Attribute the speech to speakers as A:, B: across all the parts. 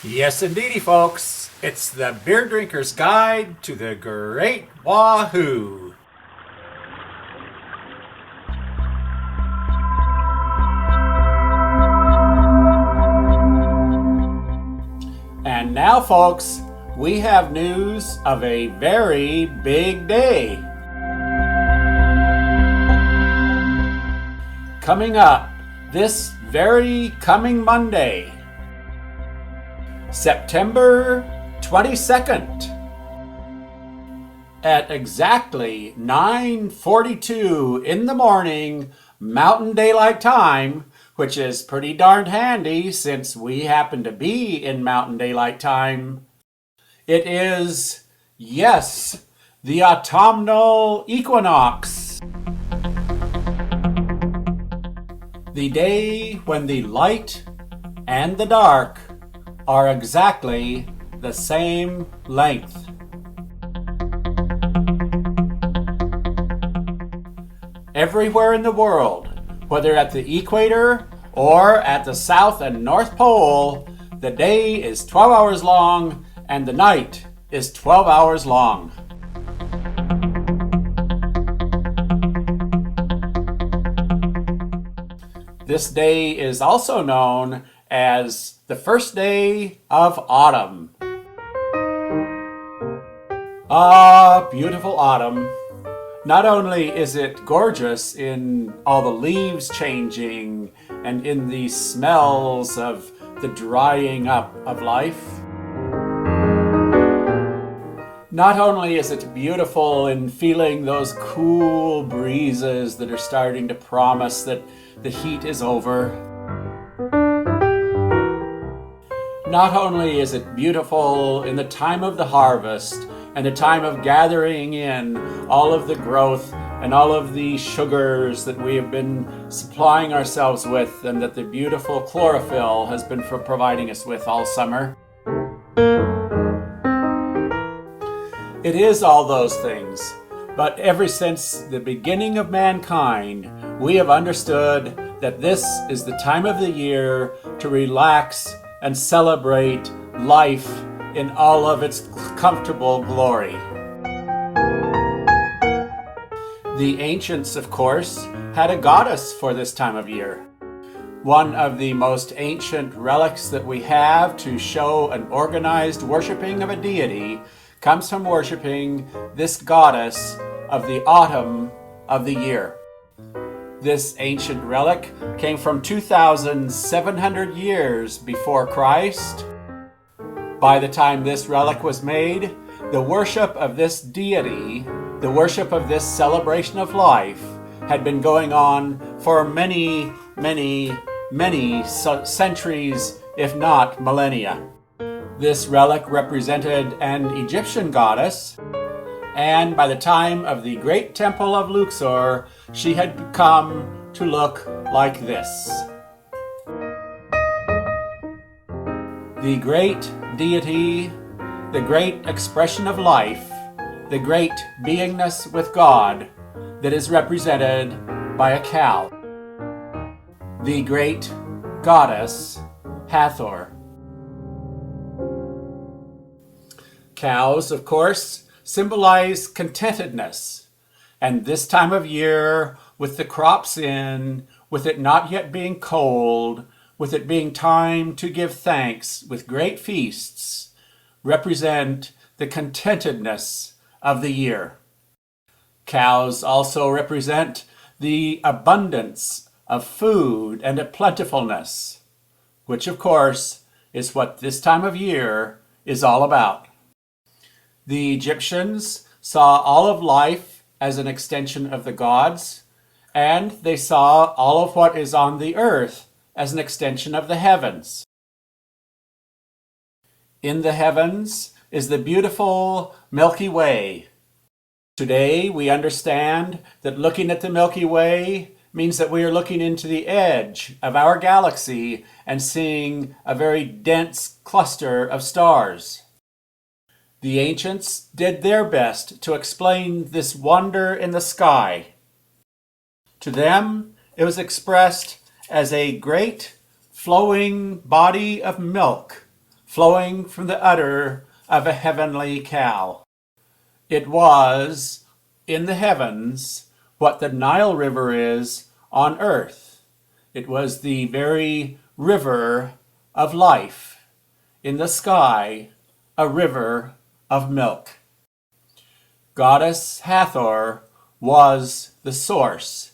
A: Yes, indeedy, folks. It's the Beer Drinker's Guide to the Great Wahoo. And now, folks, we have news of a very big day. Coming up this very coming Monday, September 22nd, at exactly 9:42 in the morning Mountain Daylight Time, which is pretty darned handy since we happen to be in Mountain Daylight Time. It is, yes, the autumnal equinox. The day when the light and the dark are exactly the same length. Everywhere in the world, whether at the equator or at the South and North Pole, the day is 12 hours long and the night is 12 hours long. This day is also known as the first day of autumn. Ah, beautiful autumn. Not only is it gorgeous in all the leaves changing and in the smells of the drying up of life, not only is it beautiful in feeling those cool breezes that are starting to promise that the heat is over, not only is it beautiful in the time of the harvest and the time of gathering in all of the growth and all of the sugars that we have been supplying ourselves with and that the beautiful chlorophyll has been providing us with all summer. It is all those things, but ever since the beginning of mankind, we have understood that this is the time of the year to relax and celebrate life in all of its comfortable glory. The ancients, of course, had a goddess for this time of year. One of the most ancient relics that we have to show an organized worshiping of a deity comes from worshiping this goddess of the autumn of the year. This ancient relic came from 2,700 years before Christ. By the time this relic was made, the worship of this deity, the worship of this celebration of life, had been going on for many centuries, if not millennia. This relic represented an Egyptian goddess, and by the time of the great temple of Luxor, she had come to look like this. The great deity, the great expression of life, the great beingness with God that is represented by a cow. The great goddess Hathor. Cows, of course, symbolize contentedness. And this time of year, with the crops in, with it not yet being cold, with it being time to give thanks with great feasts, represent the contentedness of the year. Cows also represent the abundance of food and a plentifulness, which of course is what this time of year is all about. The Egyptians saw all of life as an extension of the gods, and they saw all of what is on the earth as an extension of the heavens. In the heavens is the beautiful Milky Way. Today we understand that looking at the Milky Way means that we are looking into the edge of our galaxy and seeing a very dense cluster of stars. The ancients did their best to explain this wonder in the sky. To them, it was expressed as a great flowing body of milk flowing from the udder of a heavenly cow. It was, in the heavens, what the Nile River is on earth. It was the very river of life. In the sky, a river of milk. Goddess Hathor was the source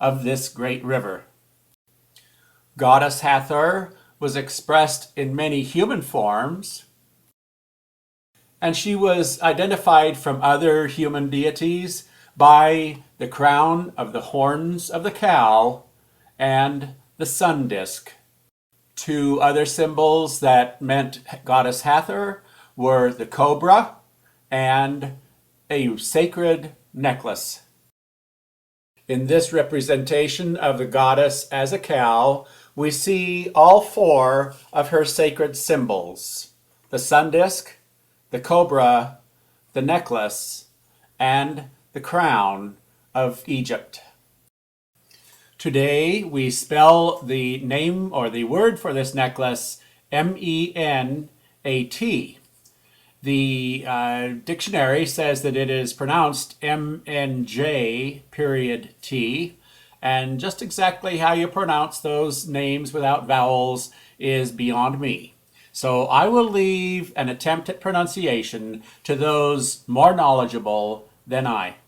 A: of this great river. Goddess Hathor was expressed in many human forms, and she was identified from other human deities by the crown of the horns of the cow and the sun disk. Two other symbols that meant Goddess Hathor were the cobra and a sacred necklace. In this representation of the goddess as a cow, we see all four of her sacred symbols: the sun disk, the cobra, the necklace, and the crown of Egypt. Today we spell the name or the word for this necklace M-E-N-A-T. The dictionary says that it is pronounced M-N-J period T, and just exactly how you pronounce those names without vowels is beyond me. So I will leave an attempt at pronunciation to those more knowledgeable than I.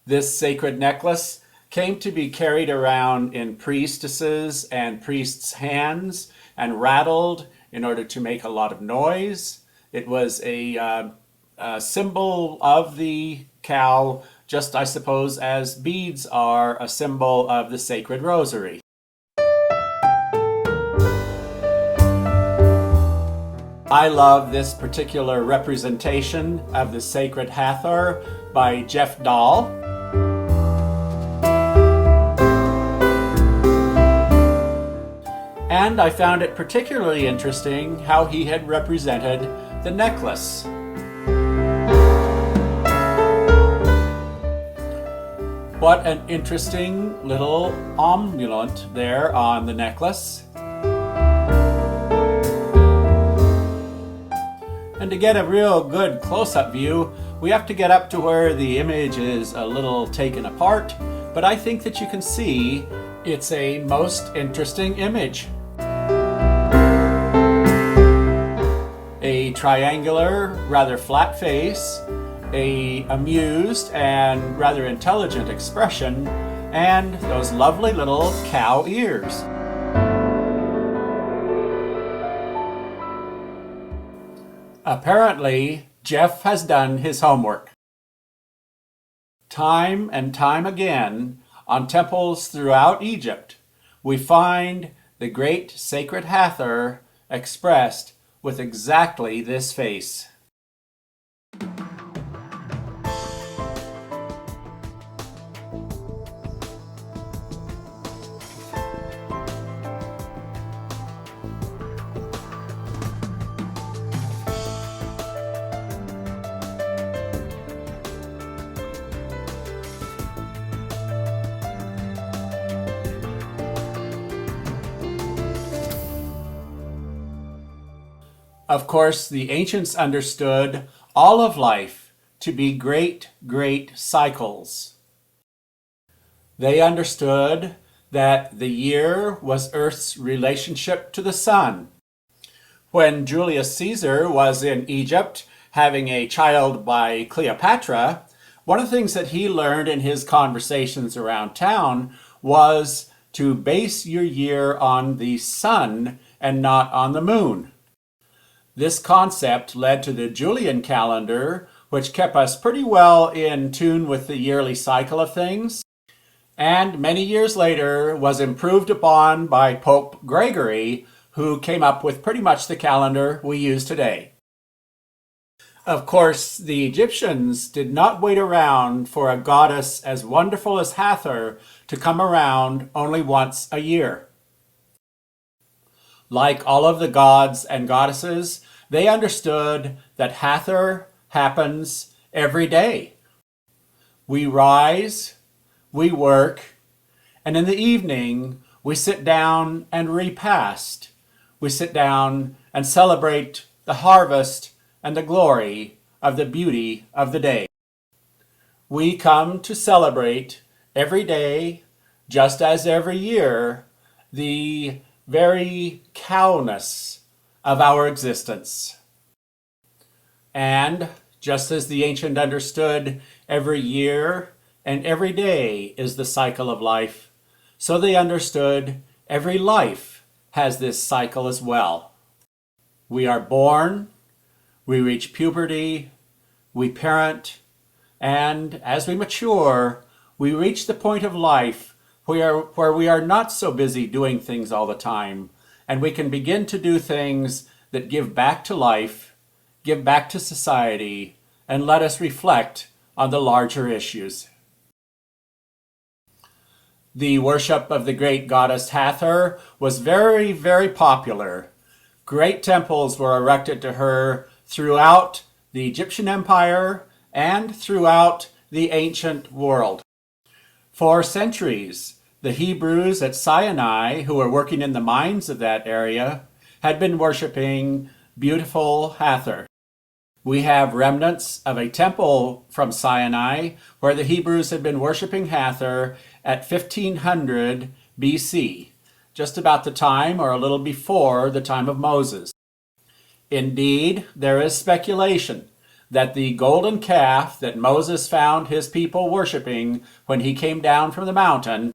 A: This sacred necklace came to be carried around in priestesses and priests' hands and rattled in order to make a lot of noise. It was a symbol of the cow, just I suppose as beads are a symbol of the sacred rosary. I love this particular representation of the sacred Hathor by Jeff Dahl. And I found it particularly interesting how he had represented the necklace. What an interesting little amulet there on the necklace. And to get a real good close-up view, we have to get up to where the image is a little taken apart, but I think that you can see it's a most interesting image. A triangular, rather flat face, a amused and rather intelligent expression, and those lovely little cow ears. Apparently, Jeff has done his homework. Time and time again, on temples throughout Egypt, we find the great sacred Hathor expressed with exactly this face. Of course, the ancients understood all of life to be great, great cycles. They understood that the year was Earth's relationship to the sun. When Julius Caesar was in Egypt having a child by Cleopatra, one of the things that he learned in his conversations around town was to base your year on the sun and not on the moon. This concept led to the Julian calendar, which kept us pretty well in tune with the yearly cycle of things, and many years later was improved upon by Pope Gregory, who came up with pretty much the calendar we use today. Of course, the Egyptians did not wait around for a goddess as wonderful as Hathor to come around only once a year. Like all of the gods and goddesses, they understood that Hathor happens every day. We rise, we work, and in the evening we sit down and repast. we sit down and celebrate the harvest and the glory of the beauty of the day. We come to celebrate every day, just as every year, the very cowness of our existence. And just as the ancient understood every year and every day is the cycle of life, so they understood every life has this cycle as well. We are born, we reach puberty, we parent, and as we mature, we reach the point of life where we are not so busy doing things all the time, and we can begin to do things that give back to life, give back to society, and let us reflect on the larger issues. The worship of the great goddess Hathor was very, very popular. Great temples were erected to her throughout the Egyptian Empire and throughout the ancient world. For centuries, the Hebrews at Sinai, who were working in the mines of that area, had been worshiping beautiful Hathor. We have remnants of a temple from Sinai where the Hebrews had been worshiping Hathor at 1500 BC, just about the time or a little before the time of Moses. Indeed, there is speculation that the golden calf that Moses found his people worshiping when he came down from the mountain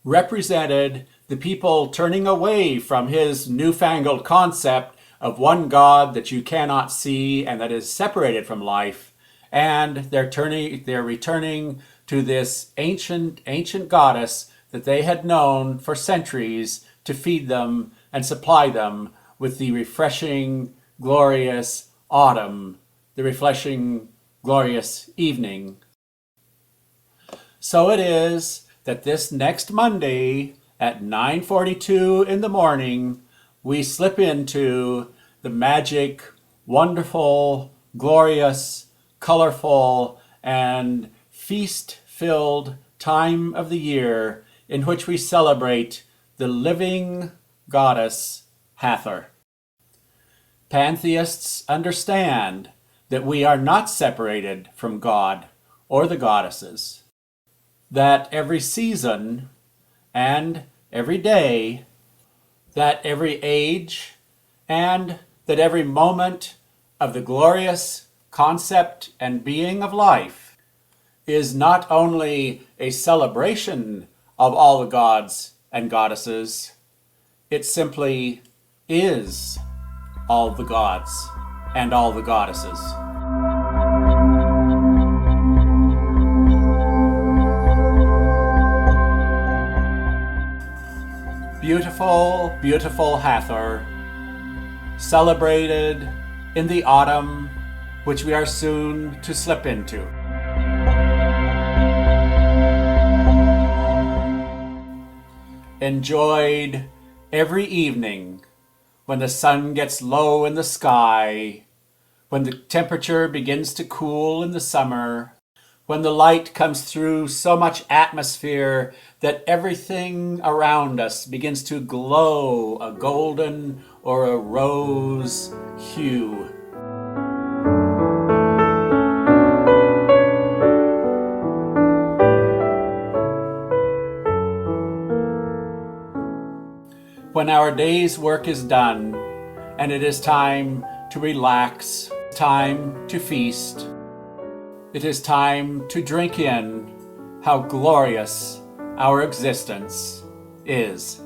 A: represented the people turning away from his newfangled concept of one God that you cannot see and that is separated from life, and they're returning to this ancient goddess that they had known for centuries to feed them and supply them with the refreshing, glorious autumn, the refreshing, glorious evening. So it is that this next Monday at 9:42 in the morning, we slip into the magic, wonderful, glorious, colorful, and feast-filled time of the year in which we celebrate the living goddess Hathor. Pantheists understand that we are not separated from God or the goddesses, that every season and every day, that every age, and that every moment of the glorious concept and being of life is not only a celebration of all the gods and goddesses, it simply is all the gods and all the goddesses. Beautiful, beautiful Hathor, celebrated in the autumn, which we are soon to slip into. Enjoyed every evening when the sun gets low in the sky, when the temperature begins to cool in the summer, when the light comes through so much atmosphere that everything around us begins to glow a golden or a rose hue. When our day's work is done and it is time to relax, time to feast, it is time to drink in how glorious our existence is.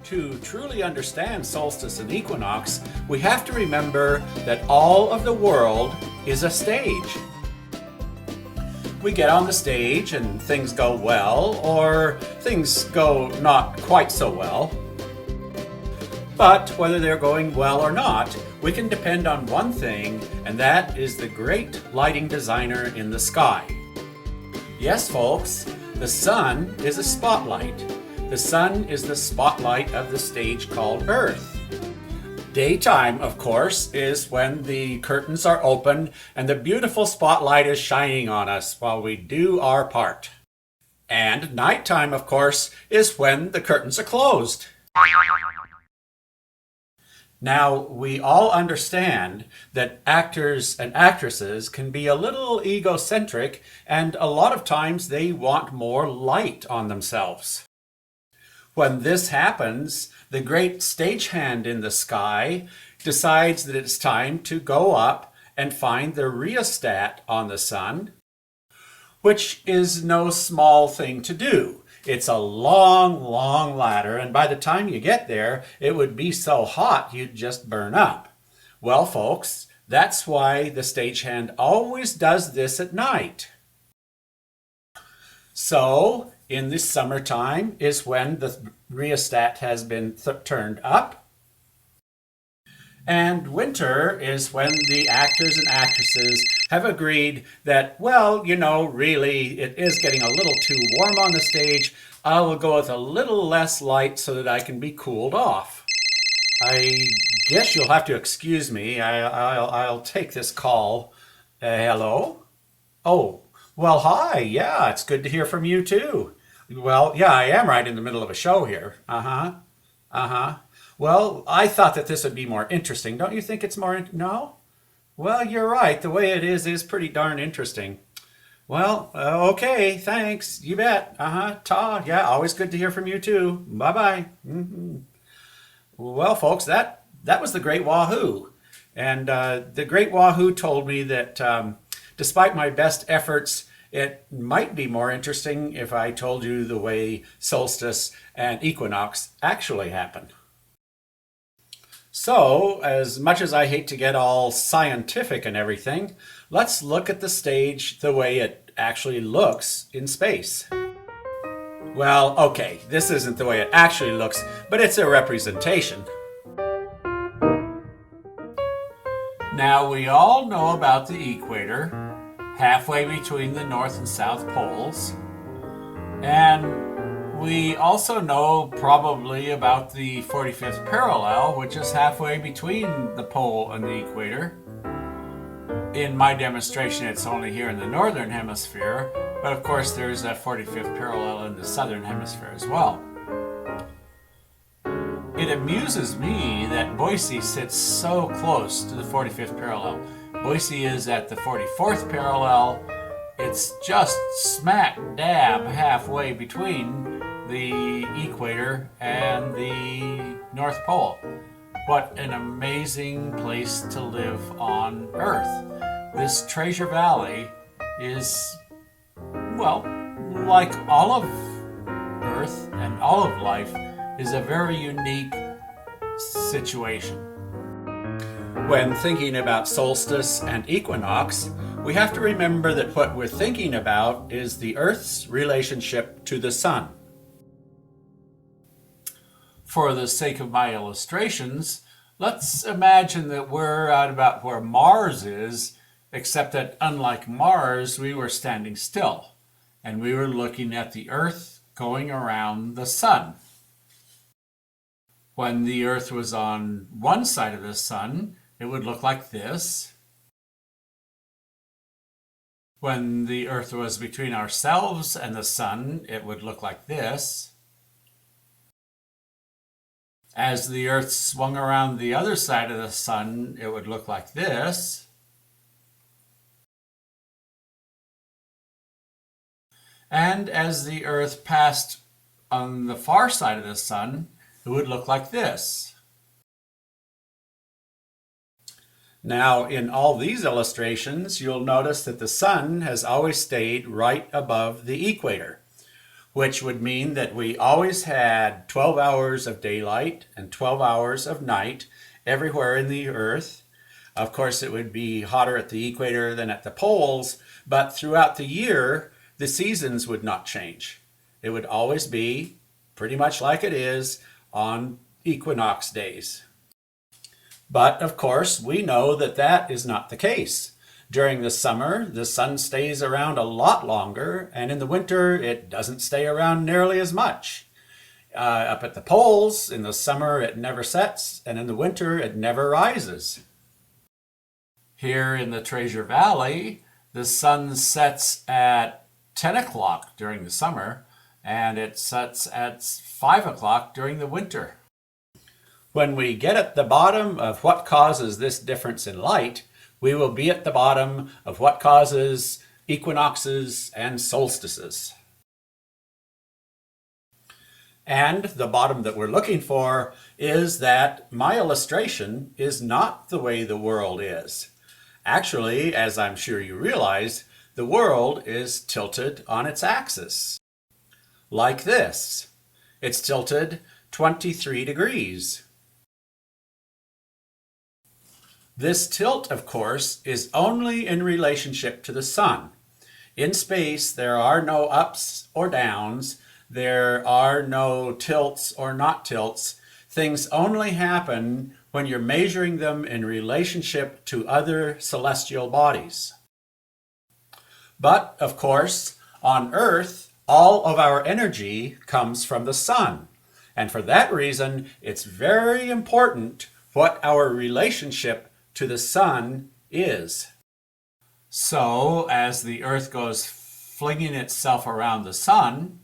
A: To truly understand solstice and equinox, we have to remember that all of the world is a stage. We get on the stage and things go well, or things go not quite so well. But whether they're going well or not, we can depend on one thing, and that is the great lighting designer in the sky. Yes, folks, the sun is a spotlight. The sun is the spotlight of the stage called Earth. Daytime, of course, is when the curtains are open and the beautiful spotlight is shining on us while we do our part. And nighttime, of course, is when the curtains are closed. Now, we all understand that actors and actresses can be a little egocentric, and a lot of times they want more light on themselves. When this happens, the great stagehand in the sky decides that it's time to go up and find the rheostat on the sun, which is no small thing to do. It's a long, long ladder, and by the time you get there, it would be so hot you'd just burn up. Well, folks, that's why the stagehand always does this at night. So, in the summertime is when the rheostat has been turned up. And winter is when the actors and actresses have agreed that, well, really it is getting a little too warm on the stage. I will go with a little less light so that I can be cooled off. I guess you'll have to excuse me. I'll take this call. Hello? Oh, well, hi. Yeah, it's good to hear from you too. Well, yeah, I am right in the middle of a show here. Well, I thought that this would be more interesting. Don't you think it's more no? Well, you're right. The way it is pretty darn interesting. Well, okay, thanks. You bet. Ta. Yeah, always good to hear from you too. Bye-bye. Well, folks, that was the Great Wahoo. And the Great Wahoo told me that despite my best efforts, it might be more interesting if I told you the way solstice and equinox actually happen. So, as much as I hate to get all scientific and everything, let's look at the stage the way it actually looks in space. Well, okay, this isn't the way it actually looks, but it's a representation. Now, we all know about the equator, halfway between the North and South poles. And we also know probably about the 45th parallel, which is halfway between the pole and the equator. In my demonstration, it's only here in the northern hemisphere, but of course there's a 45th parallel in the southern hemisphere as well. It amuses me that Boise sits so close to the 45th parallel. Boise is at the 44th parallel. It's just smack dab halfway between the equator and the North Pole. What an amazing place to live on Earth. This Treasure Valley is, well, like all of Earth and all of life, is a very unique situation. When thinking about solstice and equinox, we have to remember that what we're thinking about is the Earth's relationship to the sun. For the sake of my illustrations, let's imagine that we're at about where Mars is, except that unlike Mars, we were standing still, and we were looking at the Earth going around the sun. When the Earth was on one side of the sun, it would look like this. When the Earth was between ourselves and the sun, it would look like this. As the Earth swung around the other side of the sun, it would look like this. And as the Earth passed on the far side of the sun, it would look like this. Now, in all these illustrations, you'll notice that the sun has always stayed right above the equator, which would mean that we always had 12 hours of daylight and 12 hours of night everywhere in the Earth. Of course, it would be hotter at the equator than at the poles, but throughout the year, the seasons would not change. It would always be pretty much like it is on equinox days. But of course, we know that that is not the case. During the summer, the sun stays around a lot longer, and in the winter, it doesn't stay around nearly as much. Up at the poles, in the summer it never sets, and in the winter it never rises. Here in the Treasure Valley, the sun sets at 10 o'clock during the summer, and it sets at 5 o'clock during the winter. When we get at the bottom of what causes this difference in light, we will be at the bottom of what causes equinoxes and solstices. And the bottom that we're looking for is that my illustration is not the way the world is. Actually, as I'm sure you realize, the world is tilted on its axis. Like this. It's tilted 23 degrees. This tilt, of course, is only in relationship to the sun. In space, there are no ups or downs. There are no tilts or not tilts. Things only happen when you're measuring them in relationship to other celestial bodies. But, of course, on Earth, all of our energy comes from the sun. And for that reason, it's very important what our relationship to the sun is. So, as the Earth goes flinging itself around the sun,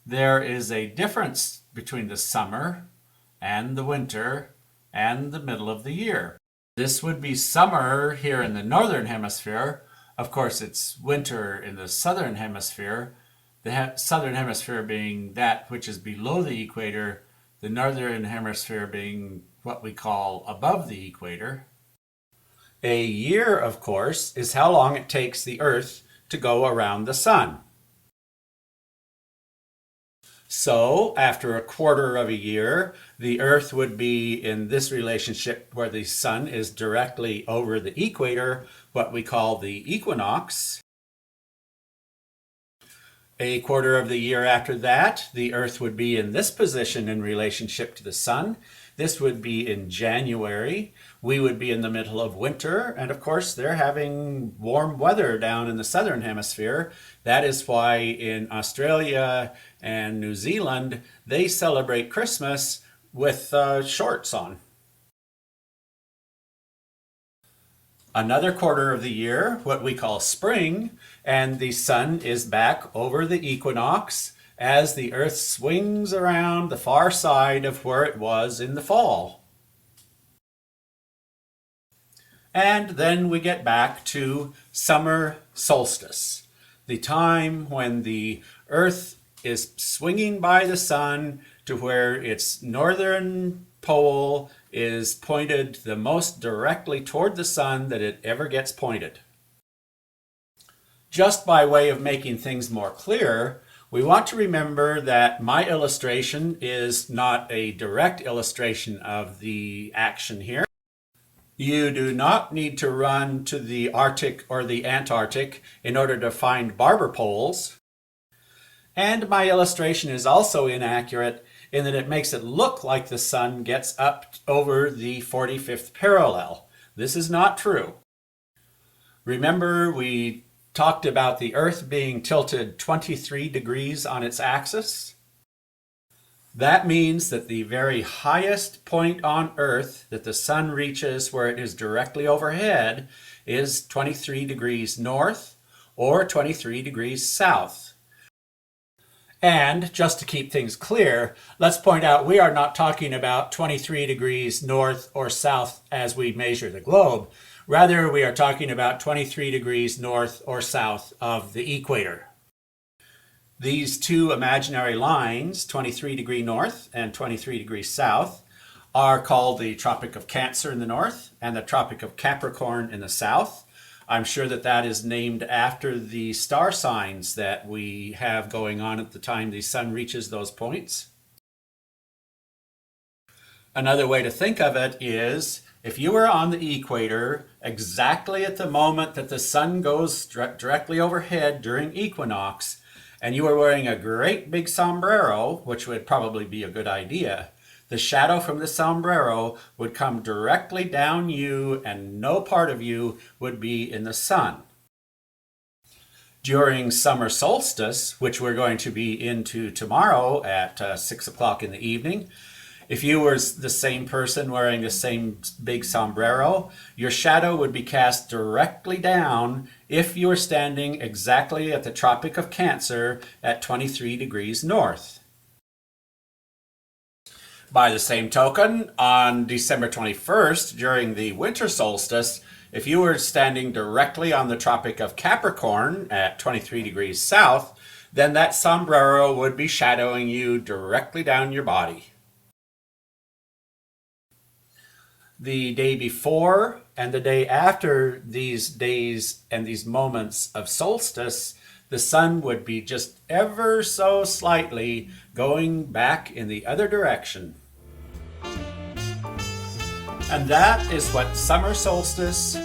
A: there is a difference between the summer and the winter and the middle of the year. This would be summer here in the northern hemisphere. Of course, it's winter in the southern hemisphere. The southern hemisphere being that which is below the equator, the northern hemisphere being what we call above the equator. A year, of course, is how long it takes the Earth to go around the sun. So, after a quarter of a year, the Earth would be in this relationship where the sun is directly over the equator, what we call the equinox. A quarter of the year after that, the Earth would be in this position in relationship to the sun. This would be in January. We would be in the middle of winter, and of course they're having warm weather down in the southern hemisphere. That is why in Australia and New Zealand they celebrate Christmas with shorts on. Another quarter of the year, what we call spring, and the sun is back over the equinox as the Earth swings around the far side of where it was in the fall. And then we get back to summer solstice, the time when the Earth is swinging by the sun to where its northern pole is pointed the most directly toward the sun that it ever gets pointed. Just by way of making things more clear, we want to remember that my illustration is not a direct illustration of the action here. You do not need to run to the Arctic or the Antarctic in order to find barber poles. And my illustration is also inaccurate in that it makes it look like the sun gets up over the 45th parallel. This is not true. Remember, we talked about the Earth being tilted 23 degrees on its axis? That means that the very highest point on Earth that the sun reaches where it is directly overhead is 23 degrees north or 23 degrees south. And just to keep things clear, let's point out we are not talking about 23 degrees north or south as we measure the globe. Rather, we are talking about 23 degrees north or south of the equator. These two imaginary lines, 23 degree north and 23 degrees south, are called the Tropic of Cancer in the north and the Tropic of Capricorn in the south. I'm sure that that is named after the star signs that we have going on at the time the sun reaches those points. Another way to think of it is, if you were on the equator exactly at the moment that the sun goes directly overhead during equinox, and you were wearing a great big sombrero, which would probably be a good idea, the shadow from the sombrero would come directly down you and no part of you would be in the sun. During summer solstice, which we're going to be into tomorrow at 6 o'clock in the evening, if you were the same person wearing the same big sombrero, your shadow would be cast directly down if you were standing exactly at the Tropic of Cancer at 23 degrees north. By the same token, on December 21st, during the winter solstice, if you were standing directly on the Tropic of Capricorn at 23 degrees south, then that sombrero would be shadowing you directly down your body. The day before and the day after these days and these moments of solstice, the sun would be just ever so slightly going back in the other direction. And that is what summer solstice,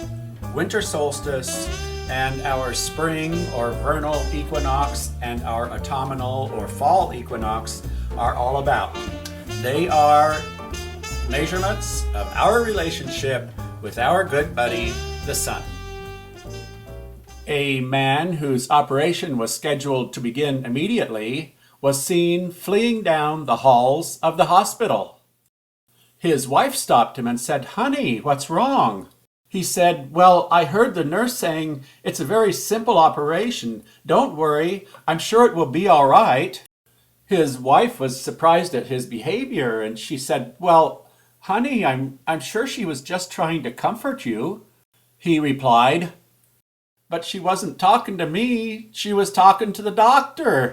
A: winter solstice, and our spring or vernal equinox and our autumnal or fall equinox are all about. They are measurements of our relationship with our good buddy, the sun. A man whose operation was scheduled to begin immediately was seen fleeing down the halls of the hospital. His wife stopped him and said, "Honey, what's wrong?" He said, "Well, I heard the nurse saying it's a very simple operation. Don't worry, I'm sure it will be all right." His wife was surprised at his behavior, and she said, "Well, honey, I'm sure she was just trying to comfort you." He replied, "But she wasn't talking to me, she was talking to the doctor."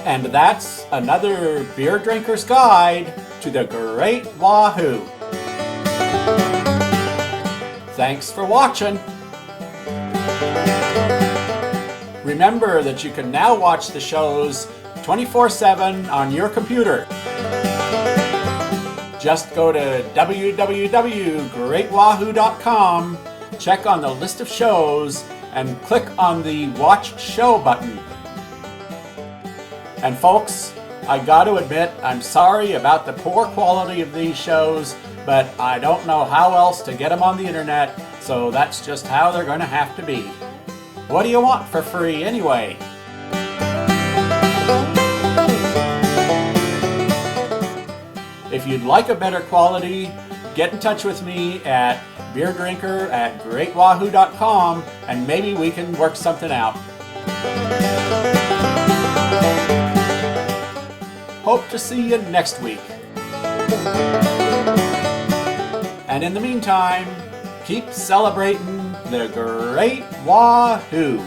A: And that's another beer drinker's guide to the Great Wahoo. Thanks for watching. Remember that you can now watch the shows 24/7 on your computer. Just go to www.greatwahoo.com, check on the list of shows, and click on the Watch Show button. And folks, I got to admit, I'm sorry about the poor quality of these shows, but I don't know how else to get them on the internet, so that's just how they're going to have to be. What do you want for free anyway? If you'd like a better quality, get in touch with me at beerdrinker@greatwahoo.com and maybe we can work something out. Hope to see you next week. And in the meantime, keep celebrating the Great Wahoo!